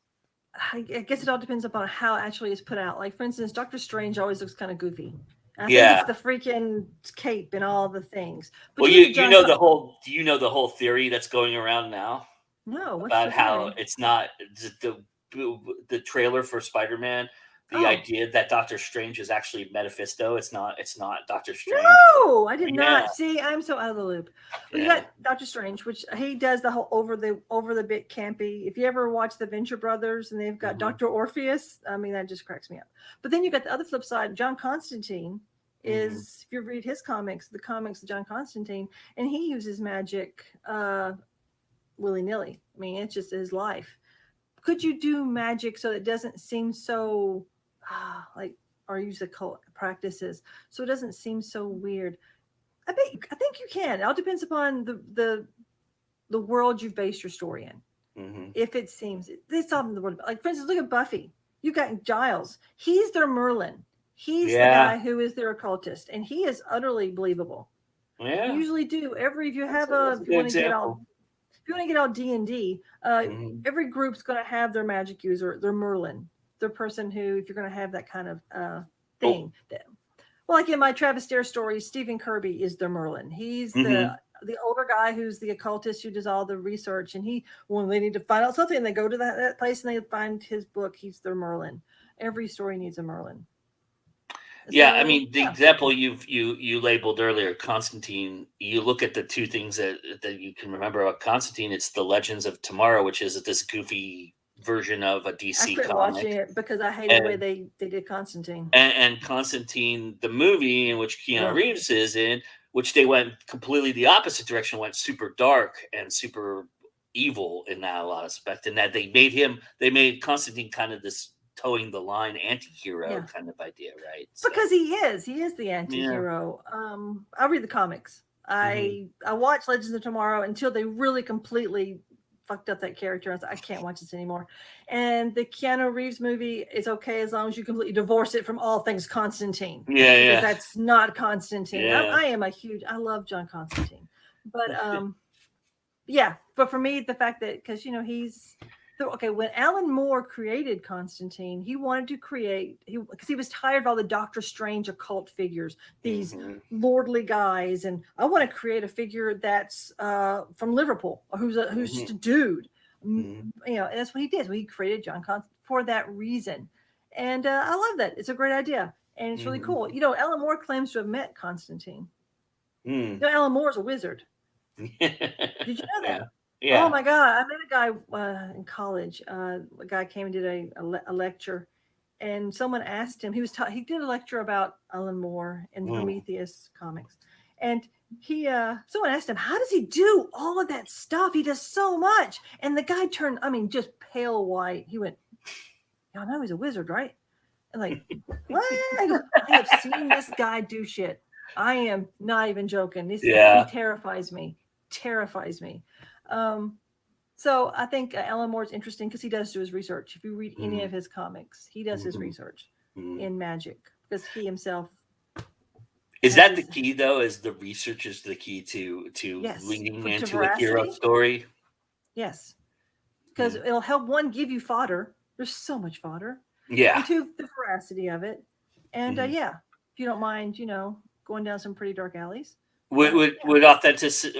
I guess it all depends upon how actually it's put out. Like for instance, Doctor Strange always looks kind of goofy. I think it's the freaking cape and all the things. But well, you know the whole. Do you know the whole theory that's going around now? No, about how it's not the trailer for Spider-Man. The idea that Doctor Strange is actually Mephisto. It's not Doctor Strange. No, I did not. See, I'm so out of the loop. You got Doctor Strange, which he does the whole over the bit campy. If you ever watch the Venture Brothers and they've got Dr. Orpheus, that just cracks me up. But then you got the other flip side. John Constantine is, if you read his comics, the comics of John Constantine, and he uses magic willy-nilly. It's just his life. Could you do magic so it doesn't seem so or use occult practices so it doesn't seem so weird? I think you can. It all depends upon the world you've based your story in. If it seems it's all in the world, like for instance, look at Buffy. You got Giles. He's their Merlin. He's the guy who is their occultist, and he is utterly believable. Yeah, you usually do. If you want to get all D&D, every group's going to have their magic user, their Merlin, their person who, if you're going to have that kind of thing. Well, like in my Travis Dare story, Stephen Kirby is their Merlin. He's the older guy who's the occultist who does all the research, and when they need to find out something, they go to that place and they find his book. He's their Merlin. Every story needs a Merlin. Yeah, the example you labeled earlier, Constantine. You look at the two things that you can remember about Constantine. It's the Legends of Tomorrow, which is this goofy version of a DC I quit comic. Watching it because I hated the way they did Constantine. And Constantine, the movie in which Keanu Reeves is in, which they went completely the opposite direction, went super dark and super evil in that a lot of aspect, and that they made Constantine kind of this towing the line anti-hero kind of idea, right? Because he is the anti-hero. I read the comics. I watch Legends of Tomorrow until they really completely fucked up that character. I can't watch this anymore. And the Keanu Reeves movie is okay as long as you completely divorce it from all things Constantine. Because that's not Constantine. I love John Constantine. But but for me, the fact that, because he's Okay, when Alan Moore created Constantine, he wanted to create because he was tired of all the Doctor Strange occult figures, these lordly guys, and I want to create a figure that's from Liverpool or who's just a dude. You know, and that's what he did. So he created John Constantine for that reason, and I love that. It's a great idea, and it's really cool. You know, Alan Moore claims to have met Constantine. You know, Alan Moore is a wizard. Did you know that? Yeah. Oh my God. I met a guy in college. A guy came and did a lecture, and someone asked him, he did a lecture about Alan Moore and Prometheus comics. And someone asked him, how does he do all of that stuff? He does so much. And the guy turned, I mean, just pale white. He went, y'all know he's a wizard, right? And like, what? I go, I have seen this guy do shit. I am not even joking. He terrifies me. So I think Alan Moore is interesting because he does do his research. If you read any of his comics, he does his research in magic because he himself. Is that the key though? Is the research is the key to leading into a hero story? Yes, because it'll help give you fodder. There's so much fodder. Yeah. And two, the veracity of it, and if you don't mind, going down some pretty dark alleys. Would authenticity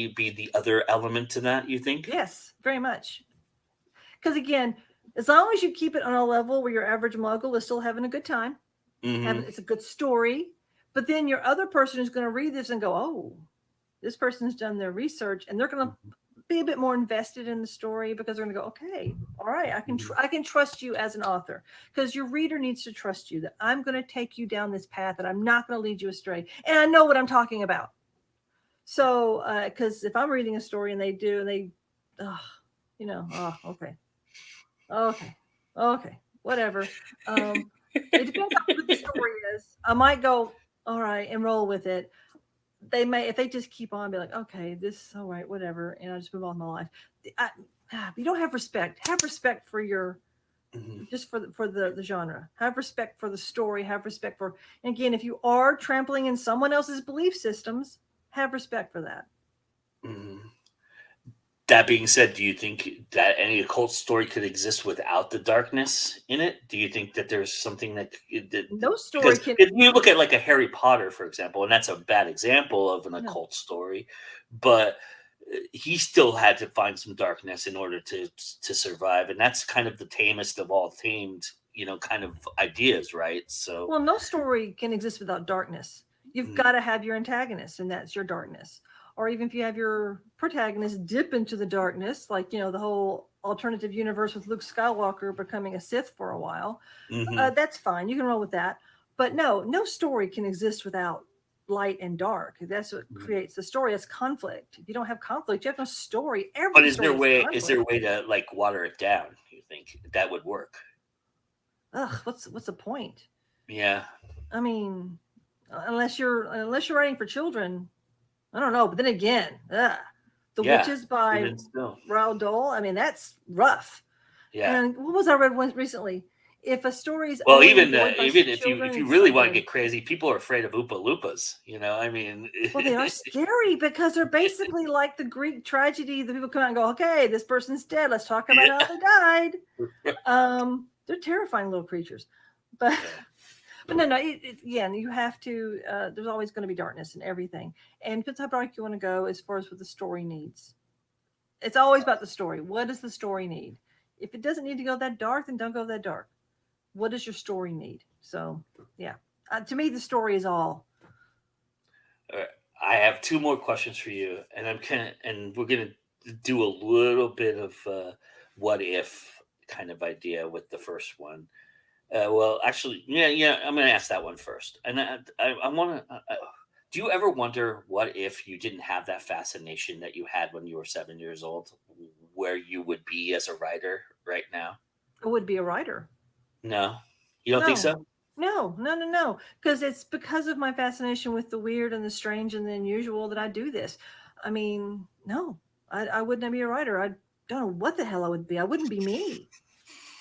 be the other element to that, you think? Yes, very much. Because again, as long as you keep it on a level where your average muggle is still having a good time, it's a good story, but then your other person is going to read this and go, oh, this person's done their research, and they're going to be a bit more invested in the story because they're going to go, okay, all right, I can trust you as an author, because your reader needs to trust you that I'm going to take you down this path and I'm not going to lead you astray, and I know what I'm talking about. So because if I'm reading a story and okay, whatever, it depends on what the story is. I might go, all right, and roll with it. They may, if they just keep on, be like, okay, this, all right, whatever, and I just move on with my life. You don't have respect. Have respect for your, just for the genre. Have respect for the story. Have respect for, and again, if you are trampling in someone else's belief systems, have respect for that. That being said, do you think that any occult story could exist without the darkness in it? Do you think that there's something that no story can? If you look at like a Harry Potter, for example, and that's a bad example of an occult story, but he still had to find some darkness in order to survive, and that's kind of the tamest of all tamed, kind of ideas, right? So, well, no story can exist without darkness. You've got to have your antagonist, and that's your darkness. Or even if you have your protagonist dip into the darkness, like, the whole alternative universe with Luke Skywalker becoming a Sith for a while, that's fine. You can roll with that. But no story can exist without light and dark. That's what creates the story. It's conflict. If you don't have conflict, you have no story. But is there a way to like water it down? You think that would work? What's the point? Yeah. I mean, unless you're writing for children, I don't know. But then again, The Witches by Roald Dahl. I mean, that's rough. Yeah. And what was I read once recently? If a story is even if you really want to get crazy, people are afraid of Oompa Loompas. I mean, well, they are scary because they're basically like the Greek tragedy. The people come out and go, "Okay, this person's dead. Let's talk about how they died." They're terrifying little creatures, but. But no, again, you have to, there's always going to be darkness in everything. And depends how dark you want to go as far as what the story needs. It's always about the story. What does the story need? If it doesn't need to go that dark, then don't go that dark. What does your story need? So, yeah. To me, the story is all. I have two more questions for you. And we're going to do a little bit of what if kind of idea with the first one. Well, actually, I'm going to ask that one first. And I want to. Do you ever wonder what if you didn't have that fascination that you had when you were 7 years old, where you would be as a writer right now? I would be a writer. No, you don't think so? No. Because it's because of my fascination with the weird and the strange and the unusual that I do this. I mean, no, I wouldn't be a writer. I don't know what the hell I would be. I wouldn't be me.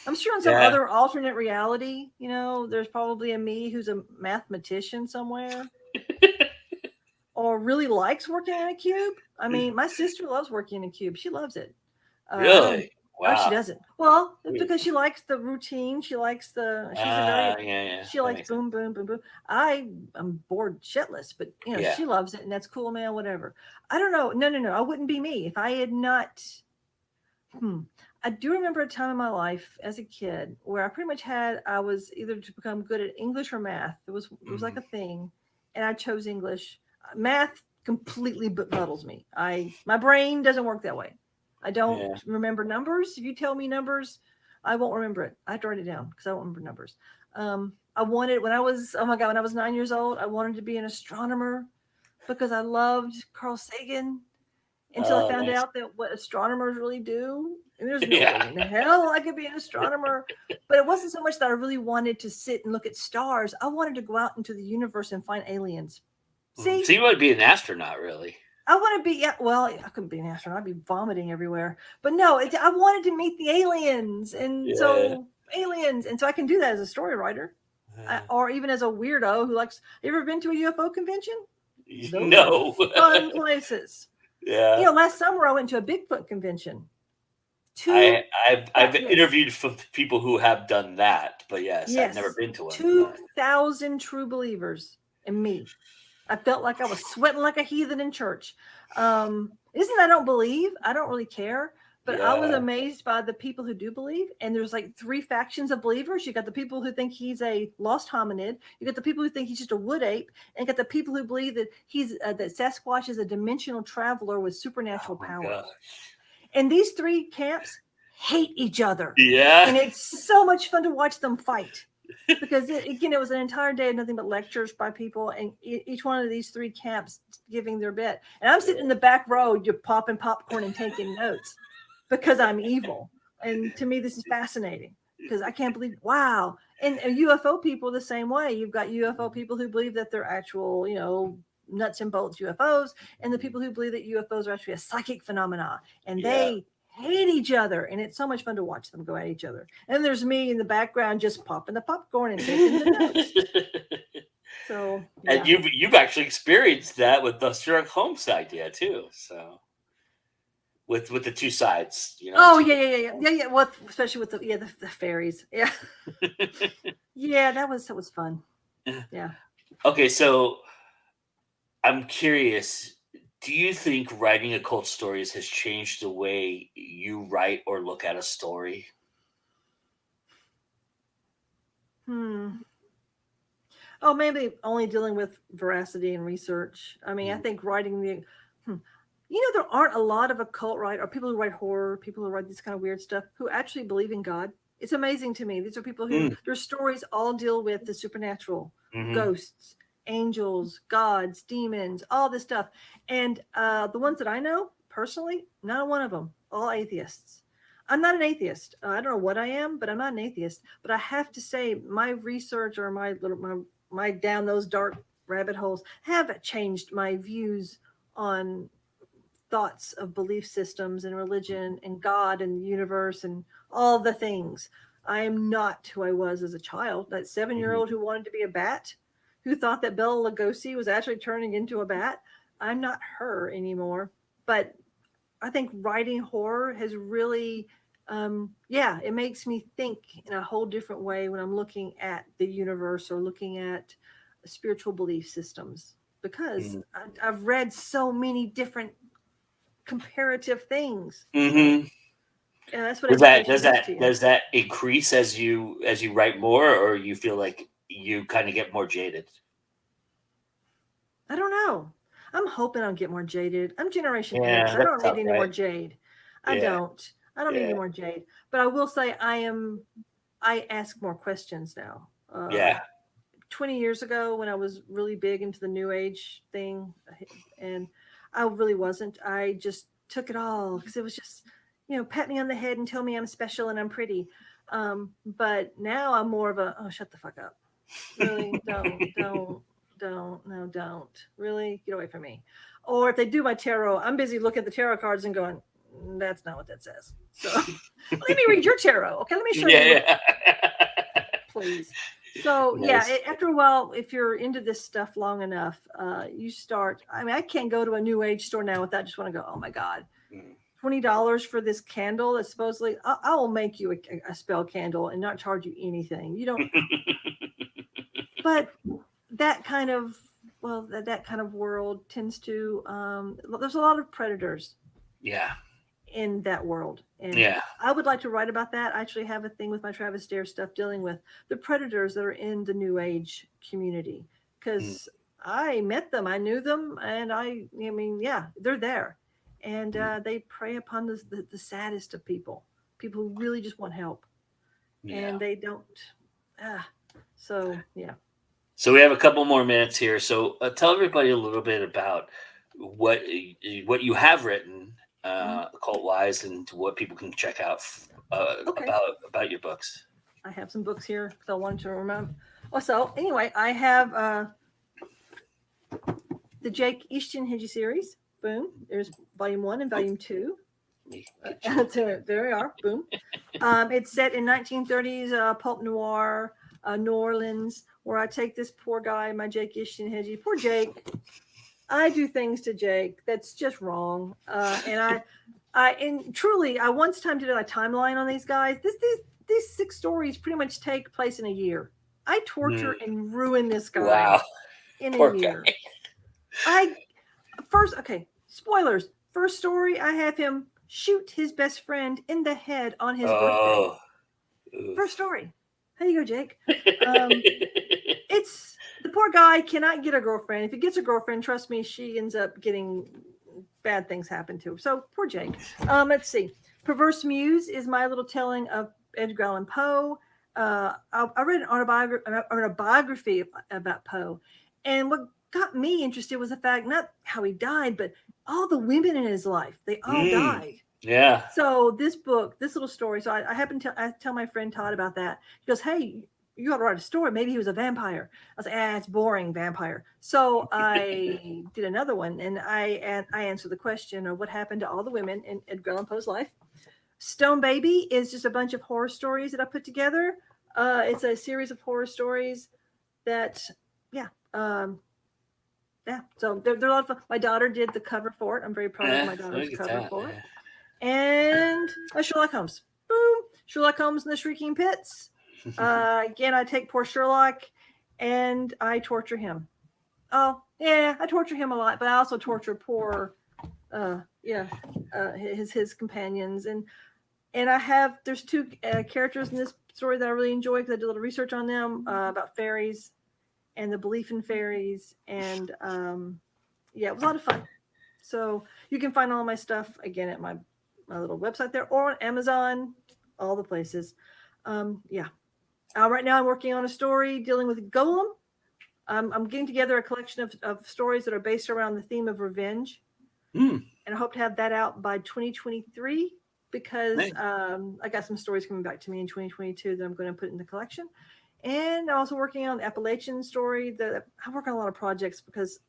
I'm sure in some other alternate reality, there's probably a me who's a mathematician somewhere or really likes working in a cube. I mean, my sister loves working in a cube. She loves it. Really? Oh, she Wow. doesn't. Well, it's Weird. because she likes the routine. She likes she's a Yeah, very, yeah. she That likes makes sense. boom, boom, boom, boom. I'm bored shitless, but Yeah. she loves it and that's cool, man, whatever. I don't know. No. I wouldn't be me if I had not. I do remember a time in my life as a kid where I pretty much I was either to become good at English or math. It was like a thing, and I chose English. Math completely muddles me. My brain doesn't work that way. I don't Yeah. remember numbers. If you tell me numbers, I won't remember it. I have to write it down because I don't remember numbers. I wanted when I was oh my god when I was 9 years old, I wanted to be an astronomer because I loved Carl Sagan until I Oh, found nice. out that what astronomers really do. And there's no Yeah. way in the hell I could be an astronomer. But it wasn't so much that I really wanted to sit and look at stars. I wanted to go out into the universe and find aliens. See, So you want to be an astronaut, really? I want to be, yeah, well, I couldn't be an astronaut. I'd be vomiting everywhere. But no, I wanted to meet the aliens. And Yeah. so, aliens. And so I can do that as a story writer or even as a weirdo who likes, you ever been to a UFO convention? Those are No. fun places. Yeah. Last summer I went to a Bigfoot convention. I've Yes, interviewed people who have done that, but yes, I've never yes, been to one. No. 2,000 true believers and me. I felt like I was sweating like a heathen in church. Isn't I don't believe? I don't really care. But I was Yeah. amazed by the people who do believe. And there's like three factions of believers. You got the people who think he's a lost hominid. You got the people who think he's just a wood ape, and you got the people who believe that that Sasquatch is a dimensional traveler with supernatural Oh my powers. gosh. And these three camps hate each other. Yeah. And it's so much fun to watch them fight because it was an entire day of nothing but lectures by people, and each one of these three camps giving their bit. And I'm sitting in the back row, you're popping popcorn and taking notes because I'm evil. And to me, this is fascinating because I can't believe, wow. And UFO people the same way. You've got UFO people who believe that they're actual, nuts and bolts UFOs, and the people who believe that UFOs are actually a psychic phenomena, and they hate each other, and it's so much fun to watch them go at each other. And there's me in the background just popping the popcorn and taking the notes. So And yeah. you've actually experienced that with the Sherlock Holmes idea too. So with the two sides, Oh two yeah. Well, especially with the fairies. Yeah. Yeah, that was fun. Yeah. Okay, so I'm curious. Do you think writing occult stories has changed the way you write or look at a story? Oh, maybe only dealing with veracity and research. I mean, I think writing there aren't a lot of occult writers or people who write horror, people who write this kind of weird stuff who actually believe in God. It's amazing to me. These are people who their stories all deal with the supernatural, ghosts, angels, gods, demons, all this stuff. And the ones that I know personally, not one of them, all atheists. I'm not an atheist. I don't know what I am, but I'm not an atheist. But I have to say, my research or my down those dark rabbit holes have changed my views on thoughts of belief systems and religion and God and the universe and all the things. I am not who I was as a child. That 7-year-old who wanted to be a bat, who thought that Bela Lugosi was actually turning into a bat. I'm not her anymore. But I think writing horror has really, it makes me think in a whole different way when I'm looking at the universe or looking at spiritual belief systems because I've read so many different comparative things. So, yeah, that's what education does to you. Does that increase as you write more, or you feel like you kind of get more jaded? I don't know. I'm hoping I'll get more jaded. I'm Generation Yeah, X. I that's don't tough, need any more right? jade. I Yeah, don't. I don't need any more jade. But I will say I ask more questions now. yeah. 20 years ago when I was really big into the new age thing, and I really wasn't. I just took it all because it was just, pat me on the head and tell me I'm special and I'm pretty. But now I'm more of a, oh, shut the fuck up. Really, don't. Really, get away from me. Or if they do my tarot, I'm busy looking at the tarot cards and going, that's not what that says. So let me read your tarot. Okay, let me show you. Yeah. Please. So Nice. after a while, if you're into this stuff long enough, you start. I mean, I can't go to a new age store now without just want to go, oh my god. $20 for this candle that supposedly I will make you a spell candle and not charge you anything. You don't, but that kind of that kind of world tends to there's a lot of predators Yeah. in that world, and Yeah. I would like to write about that. I actually have a thing with my Travis Dare stuff dealing with the predators that are in the New Age community, because I met them, I knew them, and I mean, yeah, they're there, and they prey upon the saddest of people who really just want help, and they don't. So yeah. So we have a couple more minutes here. So tell everybody a little bit about what you have written, occult wise, and what people can check out Okay. about your books. I have some books here because I wanted to remember. Oh, so anyway, I have the Jake Ishtinhiji series. Boom. There's volume 1 and volume 2. There we are. Boom. It's set in 1930s pulp noir, New Orleans, where I take this poor guy, my Jake Ishtinhiji. Poor Jake. I do things to Jake that's just wrong. And truly, I once time did a timeline on these guys. These 6 stories pretty much take place in a year. I torture and ruin this guy in a year. Spoilers. First story, I have him shoot his best friend in the head on his birthday. First story. How you go, Jake? It's the poor guy cannot get a girlfriend. If he gets a girlfriend, trust me, she ends up getting bad things happen to her. So poor Jake. Let's see. Perverse Muse is my little telling of Edgar Allan Poe. I read an autobiography about Poe, and what got me interested was the fact not how he died, but all the women in his life. They all died. Yeah. So this book, this little story. So I tell my friend Todd about that. He goes, "Hey, you ought to write a story. Maybe he was a vampire." I was like, "It's boring, vampire." So I did another one, and I answered the question of what happened to all the women in Edgar Allan Poe's life. Stone Baby is just a bunch of horror stories that I put together. It's a series of horror stories that, so they're a lot of fun. My daughter did the cover for it. I'm very proud of my daughter's cover for it. And Sherlock Holmes. Boom. Sherlock Holmes and the Shrieking Pits. Again, I take poor Sherlock and I torture him. Oh, yeah, I torture him a lot, but I also torture poor, his companions. And there's 2 characters in this story that I really enjoy because I did a little research on them about fairies and the belief in fairies. And it was a lot of fun. So you can find all my stuff again at my little website there or on Amazon, all the places. Right now I'm working on a story dealing with Golem. I'm getting together a collection of stories that are based around the theme of revenge. And I hope to have that out by 2023 because I got some stories coming back to me in 2022 that I'm going to put in the collection. And I'm also working on the Appalachian story. I work on a lot of projects because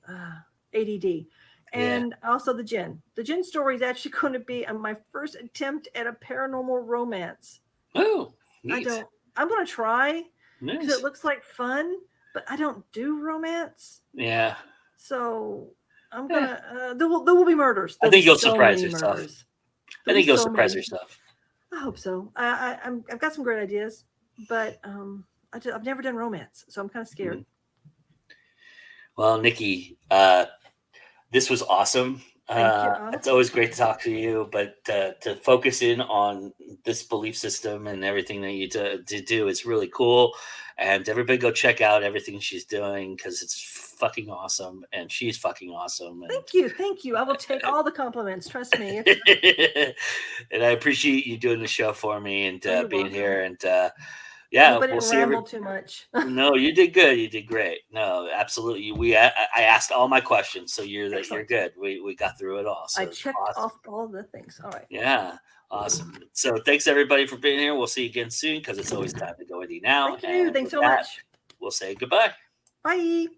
ADD. And also the Jinn. The Jinn story is actually going to be my first attempt at a paranormal romance. Oh, neat. I'm going to try because it looks like fun, but I don't do romance. Yeah. So I'm going to, there will be murders. I think you'll surprise yourself. I think you'll surprise yourself. I hope so. I've got some great ideas, but I've never done romance, so I'm kind of scared. Well, Nikki, this was awesome. It's always great to talk to you, but to focus in on this belief system and everything that you do is really cool. And everybody go check out everything she's doing because it's fucking awesome, and she's fucking awesome. And Thank you. I will take all the compliments. Trust me. And I appreciate you doing the show for me and being welcome here. And we'll see. Ramble too much. No, you did good. You did great. No, absolutely. I asked all my questions, so you're good. We got through it all. So I checked off all the things. All right. Yeah, awesome. So thanks everybody for being here. We'll see you again soon because it's always time to go with you now. Thank you. Thanks so much. We'll say goodbye. Bye.